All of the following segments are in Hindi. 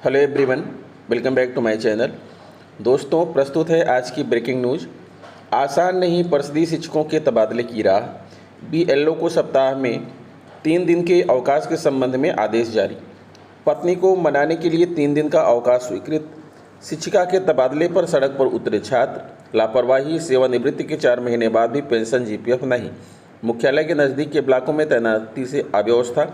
Hello everyone, welcome back to my channel. दोस्तों, प्रस्तुत है आज की ब्रेकिंग न्यूज़। आसान नहीं परिषदीय शिक्षकों के तबादले की राह। बीएलओ को सप्ताह में 3 दिन के अवकाश के संबंध में आदेश जारी। पत्नी को मनाने के लिए 3 दिन का अवकाश स्वीकृत। शिक्षिका के तबादले पर सड़क पर उतरे छात्र। लापरवाही, सेवानिवृत्ति के 4 महीने बाद भी पेंशन जीपीएफ नहीं। मुख्यालय के नज़दीक के ब्लॉकों में तैनाती से अव्यवस्था।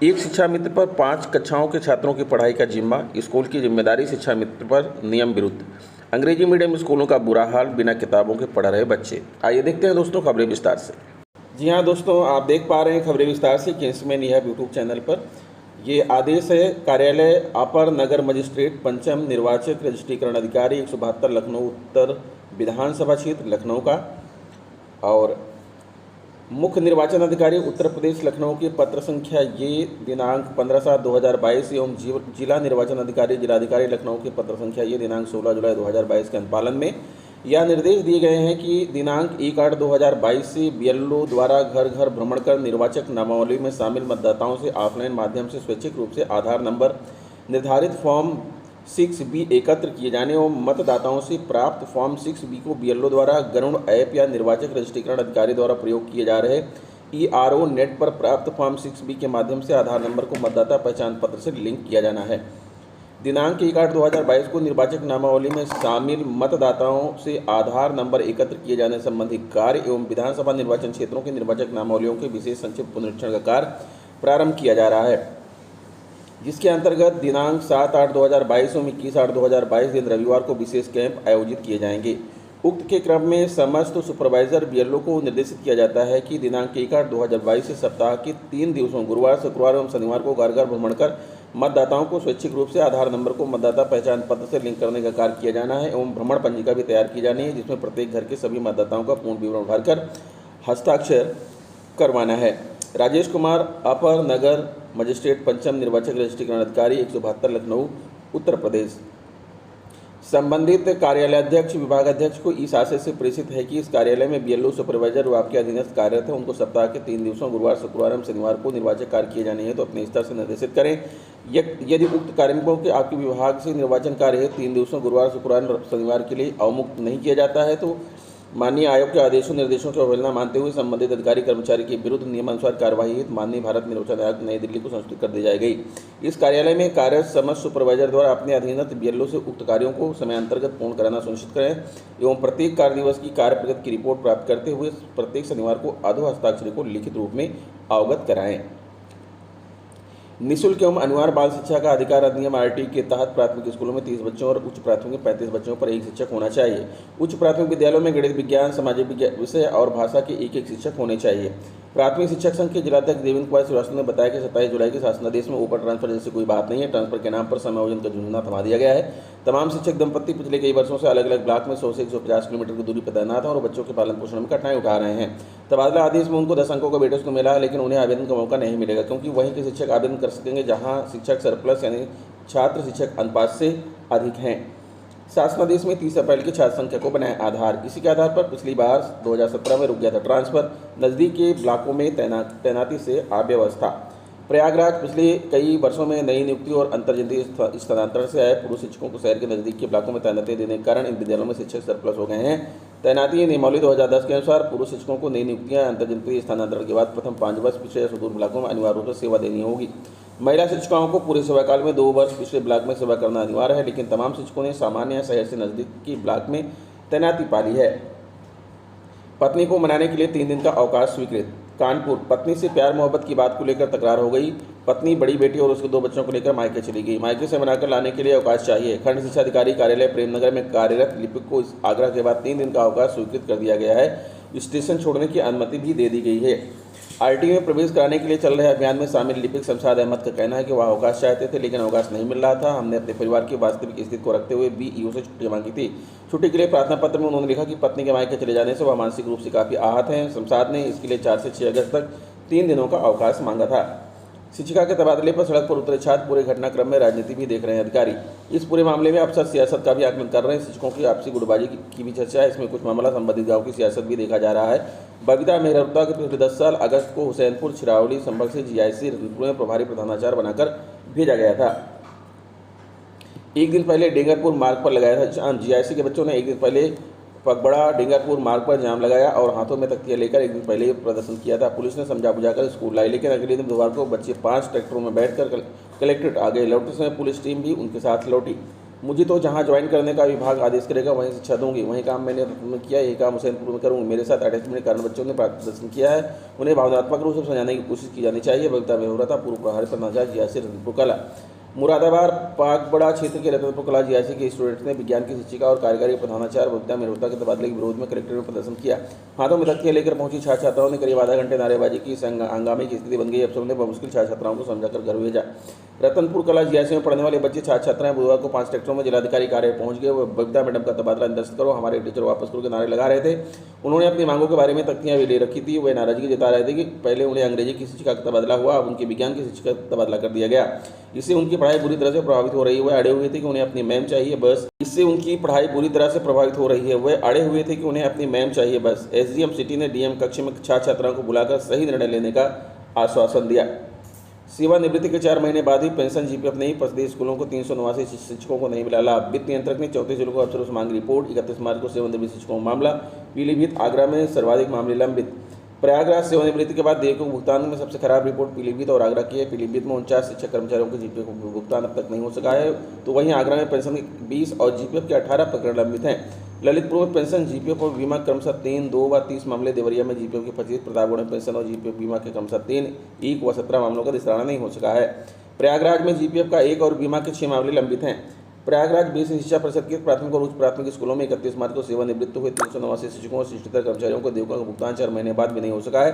एक शिक्षा मित्र पर 5 कक्षाओं के छात्रों की पढ़ाई का जिम्मा। स्कूल की जिम्मेदारी शिक्षा मित्र पर नियम विरुद्ध। अंग्रेजी मीडियम स्कूलों का बुरा हाल, बिना किताबों के पढ़ रहे बच्चे। आइए देखते हैं दोस्तों खबरें विस्तार से। जी हाँ दोस्तों, आप देख पा रहे हैं खबरें विस्तार से किंग्समैन यूट्यूब चैनल पर। ये आदेश है कार्यालय अपर नगर मजिस्ट्रेट पंचम निर्वाचक रजिस्ट्रीकरण अधिकारी 172 लखनऊ उत्तर विधानसभा क्षेत्र लखनऊ का और मुख्य निर्वाचन अधिकारी उत्तर प्रदेश लखनऊ के पत्र संख्या ये दिनांक 15/7/2022 एवं जिला निर्वाचन अधिकारी जिलाधिकारी लखनऊ के पत्र संख्या ये दिनांक 16 जुलाई 2022 के अनुपालन में यह निर्देश दिए गए हैं कि दिनांक 1/8/2022 से बीएलओ द्वारा घर घर भ्रमण कर निर्वाचक नामावली में शामिल मतदाताओं से ऑफलाइन माध्यम से स्वैच्छिक रूप से आधार नंबर निर्धारित फॉर्म 6B एकत्र किए जाने और मतदाताओं से प्राप्त फॉर्म 6B को बीएलओ द्वारा गरुड़ ऐप या निर्वाचक रजिस्ट्रीकरण अधिकारी द्वारा प्रयोग किए जा रहे ERO नेट पर प्राप्त फॉर्म 6B के माध्यम से आधार नंबर को मतदाता पहचान पत्र से लिंक किया जाना है। दिनांक 1/8/2022 को निर्वाचक नामावली में शामिल मतदाताओं से आधार नंबर एकत्र किए जाने संबंधी कार्य एवं विधानसभा निर्वाचन क्षेत्रों की निर्वाचक नामावलियों के विशेष संक्षिप्त पुनरीक्षण का कार्य प्रारंभ किया जा रहा है, जिसके अंतर्गत दिनांक 7/8/2022 एवं 21/8/2022 दिन रविवार को विशेष कैंप आयोजित किए जाएंगे। उक्त के क्रम में समस्त सुपरवाइजर बीएलओ को निर्देशित किया जाता है कि दिनांक 1/8/2022 से सप्ताह के 3 दिवसों गुरुवार, शुक्रवार एवं शनिवार को घर घर भ्रमण कर मतदाताओं को स्वैच्छिक रूप से आधार नंबर को मतदाता पहचान पत्र से लिंक करने का कार्य किया जाना है एवं भ्रमण पंजिका भी तैयार की जानी है, जिसमें प्रत्येक घर के सभी मतदाताओं का पूर्ण विवरण भरकर हस्ताक्षर करवाना है। राजेश कुमार, अपर नगर मजिस्ट्रेट पंचम निर्वाचक रजिस्ट्रीकरण अधिकारी 172 लखनऊ उत्तर प्रदेश। संबंधित कार्यालयाध्यक्ष विभागाध्यक्ष को इस आशय से प्रेषित है कि इस कार्यालय में बीएलओ सुपरवाइजर व आपके अधीनस्थ कार्यरत हैं, उनको सप्ताह के 3 दिवसों गुरुवार, शुक्रवार एवं शनिवार को निर्वाचक कार्य किए जाने हैं तो अपने स्तर से निर्देशित करें। यदि उक्त कार्मिकों के आपके विभाग से निर्वाचन कार्य 3 दिवसों गुरुवार, शुक्रवार, शनिवार के लिए अवमुक्त नहीं किया जाता है तो माननीय आयोग के आदेशों निर्देशों की अवहेलना मानते हुए संबंधित अधिकारी कर्मचारी के विरुद्ध नियमानुसार कार्यवाही हेतु माननीय भारत निर्वाचन आयोग नई दिल्ली को संस्तुत कर दी जाएगी। इस कार्यालय में कार्यरत समस्त सुपरवाइजर द्वारा अपने अधीनस्थ बीएलओ से उक्त कार्यों को समयांतर्गत पूर्ण कराना सुनिश्चित करें एवं प्रत्येक कार्य दिवस की कार्य प्रगति की रिपोर्ट प्राप्त करते हुए प्रत्येक शनिवार को अधो हस्ताक्षरी को लिखित रूप में अवगत कराएं। निःशुल्क एवं अनिवार्य बाल शिक्षा का अधिकार अधिनियम आरटी के तहत प्राथमिक स्कूलों में 30 बच्चों और उच्च प्राथमिक 35 बच्चों पर एक शिक्षक होना चाहिए। उच्च प्राथमिक विद्यालयों में गणित, विज्ञान, सामाजिक विषय और भाषा के एक शिक्षक होने चाहिए। प्राथमिक शिक्षक संघ के जिलाध्यक्ष देवेंद्र कुमार श्रीवास्तव ने बताया कि 27 जुलाई के शासनादेश में ओवर ट्रांसफर जैसी कोई बात नहीं है। ट्रांसफर के नाम पर समायोजन का झुंझुना थमा दिया गया है। तमाम शिक्षक दंपत्ति पिछले कई वर्षों से अलग अलग ब्लॉक में 100 से 150 किलोमीटर की दूरी पर तैनात हैं और बच्चों के पालन पोषण में कठिनाई उठा रहे हैं। तबादला आदेश में उनको 10 अंकों का वेटेज तो मिला है, लेकिन उन्हें आवेदन का मौका नहीं मिलेगा, क्योंकि वहीं के शिक्षक आवेदन कर सकेंगे जहां शिक्षक सरप्लस यानी छात्र शिक्षक अनुपात से अधिक हैं। शासनादेश में 30 अप्रैल की छात्र संख्या को बनाए आधार। इसी के आधार पर पिछली बार 2017 में रुक गया था ट्रांसफर। नज़दीक के ब्लॉकों में तैनाती से अव्यवस्था। प्रयागराज पिछले कई वर्षों में नई नियुक्ति और अंतर्जनपदीय स्थानांतरण से आए पूर्व शिक्षकों को शहर के नज़दीक के ब्लॉकों में तैनाती देने के कारण इन विद्यालयों में शिक्षक सरप्लस हो गए हैं। तैनाती नियमावली 2010 के अनुसार पूर्व शिक्षकों को नई नियुक्तियां अंतर्जनपदीय स्थानांतरण के बाद प्रथम 5 वर्ष पिछले या सुदूर ब्लॉकों में अनिवार्य रूप से सेवा देनी होगी। महिला शिक्षिकाओं को पूरे सेवाकाल में 2 वर्ष पिछले ब्लॉक में सेवा करना अनिवार्य है, लेकिन तमाम शिक्षकों ने सामान्य शहर से नज़दीक की ब्लॉक में तैनाती पा ली है। पत्नी को मनाने के लिए 3 दिन का अवकाश स्वीकृत। कानपुर, पत्नी से प्यार मोहब्बत की बात को लेकर तकरार हो गई। पत्नी बड़ी बेटी और उसके 2 बच्चों को लेकर मायके चली गई। मायके से मनाकर लाने के लिए अवकाश चाहिए। खंड शिक्षा अधिकारी कार्यालय प्रेमनगर में कार्यरत लिपिक को इस आग्रह के बाद 3 दिन का अवकाश स्वीकृत कर दिया गया है। स्टेशन छोड़ने की अनुमति भी दे दी गई है। आरटीओ में प्रवेश कराने के लिए चल रहे अभियान में शामिल लिपिक शमशाद अहमद का कहना है कि वह अवकाश चाहते थे, लेकिन अवकाश नहीं मिल रहा था। हमने अपने परिवार की वास्तविक स्थिति को रखते हुए बीईओ से छुट्टी मांगी थी। छुट्टी के लिए प्रार्थना पत्र में उन्होंने लिखा कि पत्नी के मायके चले जाने से वह मानसिक रूप से काफ़ी आहत हैं। शमशाद ने इसके लिए 4 से 6 अगस्त तक 3 दिनों का अवकाश मांगा था। शिक्षिका के तबादले पर सड़क पर उतरे छात्र। पूरे घटनाक्रम में राजनीति भी देख रहे हैं अधिकारी। इस पूरे मामले में अफसर सियासत का भी आकलन कर रहे हैं। शिक्षकों की आपसी गुटबाजी की भी चर्चा है। इसमें कुछ मामला संबंधित गांव की सियासत भी देखा जा रहा है। बबीता मेहरौता के पिछले 10 साल अगस्त को हुसैनपुर, छिरावली, संभल से जीआईसी रतनपुर में प्रभारी प्रधानाचार्य बनाकर भेजा गया था। एक दिन पहले डेंगरपुर मार्ग पर लगाया था जाम। जीआईसी के बच्चों ने एक दिन पहले पगबड़ा डेंगरपुर मार्ग पर जाम लगाया और हाथों में तख्तियां लेकर एक दिन पहले ही प्रदर्शन किया था। पुलिस ने समझा बुझाकर स्कूल लाई, लेकिन अगले दिन बुधवार को बच्चे 5 ट्रैक्टरों में बैठकर कलेक्ट्रेट आ गए। लौटते समय पुलिस टीम भी उनके साथ लौटी। मुझे तो जहां ज्वाइन करने का विभाग आदेश करेगा वहीं शिक्षा दूंगी, वहीं काम मैंने रतन में किया, यही काम हुसैनपुर में करूंगी। मेरे साथ अटैचमेंट के कारण बच्चों ने प्रदर्शन किया है, उन्हें भावनात्मक रूप से समझाने की कोशिश की जानी चाहिए। बगता में हो रहा था पूर्व प्रहार पर नाजायज जीआईसी रतनपुर कला। मुरादाबाद पागबड़ा क्षेत्र के रतनपुर कला जीआईसी के स्टूडेंट्स ने विज्ञान की शिक्षिका और कार्यकारी प्रधानाचार्य बबीता मेहरोत्रा के तबादले के विरोध में कलेक्ट्रेट में प्रदर्शन किया। हाथों में तख्तियां लेकर पहुंची छात्र छात्राओं ने करीब आधा घंटे नारेबाजी की। हंगामे की स्थिति बन गई। अफसरों ने बमुश्किल छात्र छात्राओं को समझाकर घर भेजा। रतनपुर कला जीआईसी में पढ़ने वाले बच्चे छात्र छात्राएं बुधवार को 5 ट्रैक्टरों में जिलाधिकारी कार्यालय पहुंच गए। वो बबीता मैडम का तबादला निरस्त करो, हमारे टीचर वापस करो के नारे लगा रहे थे। उन्होंने अपनी मांगों के बारे में तख्तियां भी ले रखी थी। वे नाराजगी जता रहे थे कि पहले उन्हें अंग्रेजी की शिक्षिका का तबादला हुआ, अब उनके विज्ञान की शिक्षिका का तबादला कर दिया गया। इससे उनकी पढ़ाई बुरी तरह से प्रभावित हो रही है। वह अड़े हुए थे कि उन्हें अपनी मैम चाहिए बस। इससे उनकी पढ़ाई बुरी तरह से प्रभावित हो रही है। वह अड़े हुए थे कि उन्हें अपनी मैम चाहिए बस। एसडीएम सिटी ने डीएम कक्ष में छात्र छात्राओं को बुलाकर सही निर्णय लेने का आश्वासन दिया। सेवानिवृत्ति के 4 महीने बाद ही पेंशन जीपीएफ नहीं, प्रदेश स्कूलों को 389 शिक्षकों को नहीं मिला लाभ। वित्त नियंत्रक ने 34 जिलों को अफसरों से मांगी रिपोर्ट। 31 मार्च को सेवानिवृत्त शिक्षकों का मामला। पीलीभीत आगरा में सर्वाधिक मामले लंबित। प्रयागराज सेवानिवृत्ति के बाद देयकों के भुगतान में सबसे खराब रिपोर्ट पीलीभीत और आगरा की है। पीलीभीत में 49 शिक्षक कर्मचारियों के जीपीएफ को भुगतान अब तक नहीं हो सका है, तो वहीं आगरा में पेंशन के 20 और जीपीएफ के 18 प्रकरण लंबित हैं। ललितपुर में पेंशन जीपीएफ और बीमा क्रमशः 3, 2 व 30 मामले। देवरिया में जीपीएफ के 25, प्रतापगढ़ में पेंशन और जीपीएफ बीमा के क्रमशः 3, 1 व 17 मामलों का निस्तारण नहीं हो सका है। प्रयागराज में जीपीएफ का 1 और बीमा के 6 मामले लंबित हैं। प्रयागराज बेसिक शिक्षा परिषद के प्राथमिक और उच्च प्राथमिक स्कूलों में 31 मार्च को सेवानिवृत्त हुए 389 शिक्षकों और शिक्षकेतर कर्मचारियों को देयकों का भुगतान 4 महीने बाद भी नहीं हो सका है।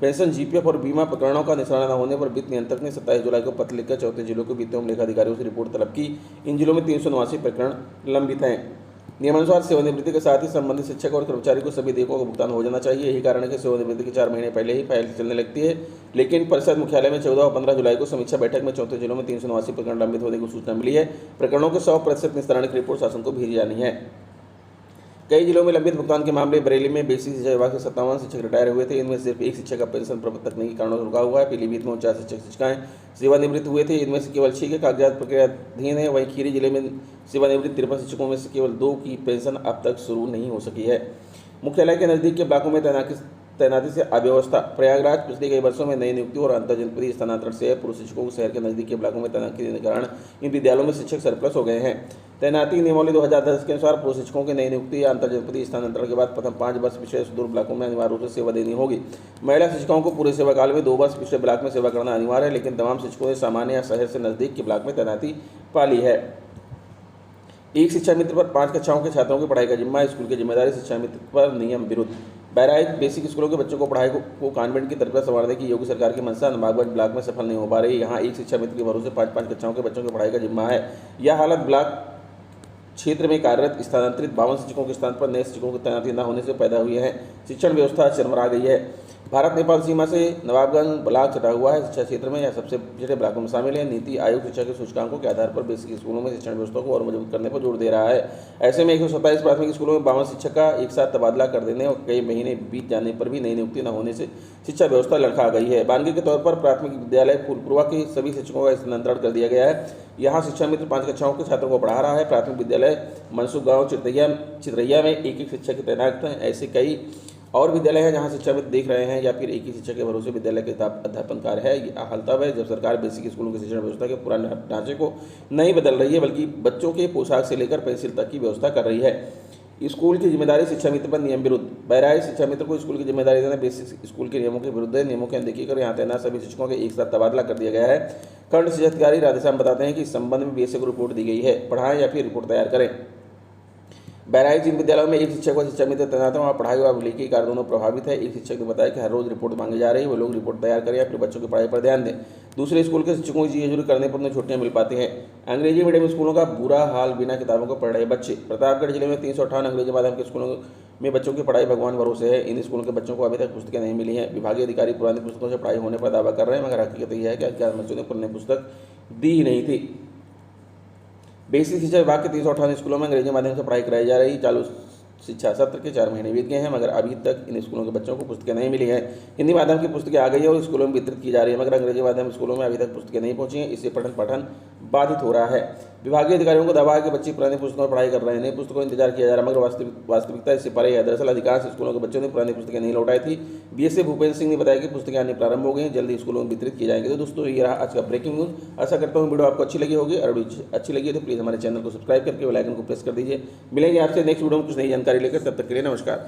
पेंशन जीपीएफ और बीमा प्रकरणों का निस्तारण न होने पर वित्त नियंत्रक ने 27 जुलाई को पत्र लिखकर 34 जिलों के वित्त एवं लेखाधिकारियों से रिपोर्ट तलब की। इन जिलों में 389 प्रकरण लंबित हैं। नियमानुसार सेवानिवृत्ति के साथ ही संबंधित शिक्षक और कर्मचारी को सभी देयकों का भुगतान हो जाना चाहिए। यही कारण है कि सेवानिवृत्ति के 4 महीने पहले ही फाइल चलने लगती है, लेकिन परिषद मुख्यालय में 14 और 15 जुलाई को समीक्षा बैठक में 34 जिलों में 389 प्रकरण लंबित होने की सूचना मिली है। प्रकरणों के 100% निस्तारण की रिपोर्ट शासन को भेजी जानी है। कई जिलों में लंबित भुगतान के मामले। बरेली में बेसिक शिक्षा विभाग के 57 शिक्षक रिटायर हुए थे, इनमें सिर्फ 1 शिक्षक का पेंशन प्राप्त तकनीकी कारणों से रुका हुआ है। पीलीभीत में 49 शिक्षक शिक्षिकाएं सेवानिवृत्त हुए थे, इनमें से केवल 6 के कागजात प्रक्रियाधीन है। वहीं खीरी जिले में सेवानिवृत्त 53 शिक्षकों में से केवल 2 की पेंशन अब तक शुरू नहीं हो सकी है। मुख्यालय के नजदीक के ब्लॉकों में तैनाती से अव्यवस्था। प्रयागराज पिछले कई वर्षों में नई नियुक्ति और अंतर्जनपदीय स्थानांतरण से पूर्व शिक्षकों को शहर के नजदीक के ब्लॉकों में तैनाती देने के कारण इन विद्यालयों में शिक्षक सरप्लस हो गए हैं। तैनाती नियमावली 2010 के अनुसार पूर्व शिक्षकों की नई नियुक्ति या अंतर्जनपदीय स्थानांतरण के बाद प्रथम 5 वर्ष पिछले सुदूर ब्लॉकों में अनिवार्य रूप से सेवा देनी होगी। महिला शिक्षकों को पूरे सेवाकाल में 2 वर्ष पिछले ब्लॉक में सेवा करना अनिवार्य है, लेकिन तमाम शिक्षकों ने सामान्य या शहर से नजदीक के ब्लॉक में तैनाती पा ली है। एक शिक्षा मित्र पर 5 कक्षाओं के छात्रों की पढ़ाई का जिम्मा। स्कूल की जिम्मेदारी शिक्षा मित्र पर नियम विरुद्ध। बहराइच बेसिक स्कूलों के बच्चों को पढ़ाई को कॉन्वेंट की तरफ संवारने की योगी सरकार की मंशा बागबाज ब्लॉक में सफल नहीं हो पा रही। यहाँ एक शिक्षा मित्र के भरोसे 5-5 कक्षाओं के बच्चों की पढ़ाई का जिम्मा है। यह हालत ब्लॉक क्षेत्र में कार्यरत स्थानांतरित 52 शिक्षकों के स्थान पर नए शिक्षकों की तैनाती न होने से पैदा हुई है। शिक्षण व्यवस्था चरमरा गई है। भारत नेपाल सीमा से नवाबगंज ब्लॉक सटा हुआ है। शिक्षा क्षेत्र में यह सबसे पिछड़े ब्लॉकों में शामिल है। नीति आयोग शिक्षा के सूचकांकों के आधार पर बेसिक स्कूलों में शिक्षण व्यवस्था को और मजबूत करने पर जोर दे रहा है। ऐसे में 127 प्राथमिक स्कूलों में 52 शिक्षक का एक साथ तबादला कर देने और कई महीने बीत जाने पर भी नई नियुक्ति न होने से शिक्षा व्यवस्था लड़खड़ा गई है। बानगी के तौर पर प्राथमिक विद्यालय फूलपुरवा के सभी शिक्षकों का स्थानांतरण कर दिया गया है। यहाँ शिक्षा मित्र 5 कक्षाओं के छात्रों को पढ़ा रहा है। प्राथमिक विद्यालय मनसुख गाँव चितरैया में एक शिक्षक की तैनात हैं। ऐसे कई और विद्यालय हैं जहां शिक्षा मित्र देख रहे हैं या फिर एक ही शिक्षक के भरोसे विद्यालय के अध्यापन कार्य है। यह हाल तब है जब सरकार बेसिक स्कूलों की शिक्षण व्यवस्था के पुराने ढांचे को नहीं बदल रही है, बल्कि बच्चों के पोशाक से लेकर पेंसिल तक की व्यवस्था कर रही है। स्कूल की जिम्मेदारी शिक्षा मित्र पर नियम विरुद्ध। बहराइच शिक्षा मित्र को स्कूल की जिम्मेदारी देना बेसिक स्कूल के नियमों के विरुद्ध है। नियमों की अनदेखी कर यहाँ तैनात सभी शिक्षकों के एक साथ तबादला कर दिया गया है। खंड शिक्षा अधिकारी राधेश्याम बताते हैं कि इस संबंध में बीएसए को रिपोर्ट दी गई है, पढ़ाएं या फिर रिपोर्ट तैयार करें। बहराइच जिन विद्यालयों में एक शिक्षक व शिक्षा मित्र तैनात है वहाँ पढ़ाई व अभिलेखी कार्य दोनों प्रभावित है। एक शिक्षक ने बताया कि हर रोज रिपोर्ट मांगी जा रही है, वो लोग रिपोर्ट तैयार करें या फिर बच्चों की पढ़ाई पर ध्यान दें। दूसरे स्कूल के शिक्षकों की जीएजूरी करने पर उन्हें छुट्टियां मिल पाती हैं। अंग्रेजी मीडियम स्कूलों का बुरा हाल, बिना किताबों को पढ़ रहे बच्चे। प्रतापगढ़ जिले में 358 अंग्रेजी माध्यम के स्कूलों में बच्चों की पढ़ाई भगवान भरोसे है। इन स्कूलों के बच्चों को अभी तक पुस्तकें नहीं मिली हैं। विभागीय अधिकारी पुरानी पुस्तकों से पढ़ाई होने पर दावा कर रहे हैं, मगर हकीकत यह है कि अधिकांश बच्चों ने पुरानी पुस्तक दी ही नहीं थी। बेसिक शिक्षा विभाग के 358 स्कूलों में अंग्रेजी माध्यम से पढ़ाई कराई जा रही। चालू शिक्षा सत्र के 4 महीने बीत गए हैं, मगर अभी तक इन स्कूलों के बच्चों को पुस्तकें नहीं मिली हैं। हिंदी माध्यम की पुस्तकें आ गई है और स्कूलों में वितरित की जा रही है, मगर अंग्रेजी माध्यम स्कूलों में अभी तक पुस्तकें नहीं पहुंची हैं। इससे पठन बाधित हो रहा है। विभागीय अधिकारियों को दावा है कि बच्चे पुरानी पुस्तकों में पढ़ाई कर रहे हैं, नई पुस्तकों का इंतजार किया जा रहा है, मगर वास्तविकता इससे परे है। दरअसल अधिकांश स्कूलों के बच्चों ने पुरानी पुस्तकें नहीं लौटाई थी। बीएसए भूपेंद्र सिंह ने बताया कि पुस्तकें आनी प्रारंभ हो गई हैं, जल्दी स्कूलों में वितरित किए जाएंगे। तो दोस्तों ये रहा आज का ब्रेकिंग न्यूज़। आशा करता हूँ वीडियो आपको अच्छी लगी होगी, और वीडियो अच्छी लगी तो प्लीज़ हमारे चैनल को सब्सक्राइब करके बेल आइकन को प्रेस कर दीजिए। मिलेंगे आपसे नेक्स्ट वीडियो में कुछ नई जानकारी लेकर, तब तक के लिए नमस्कार।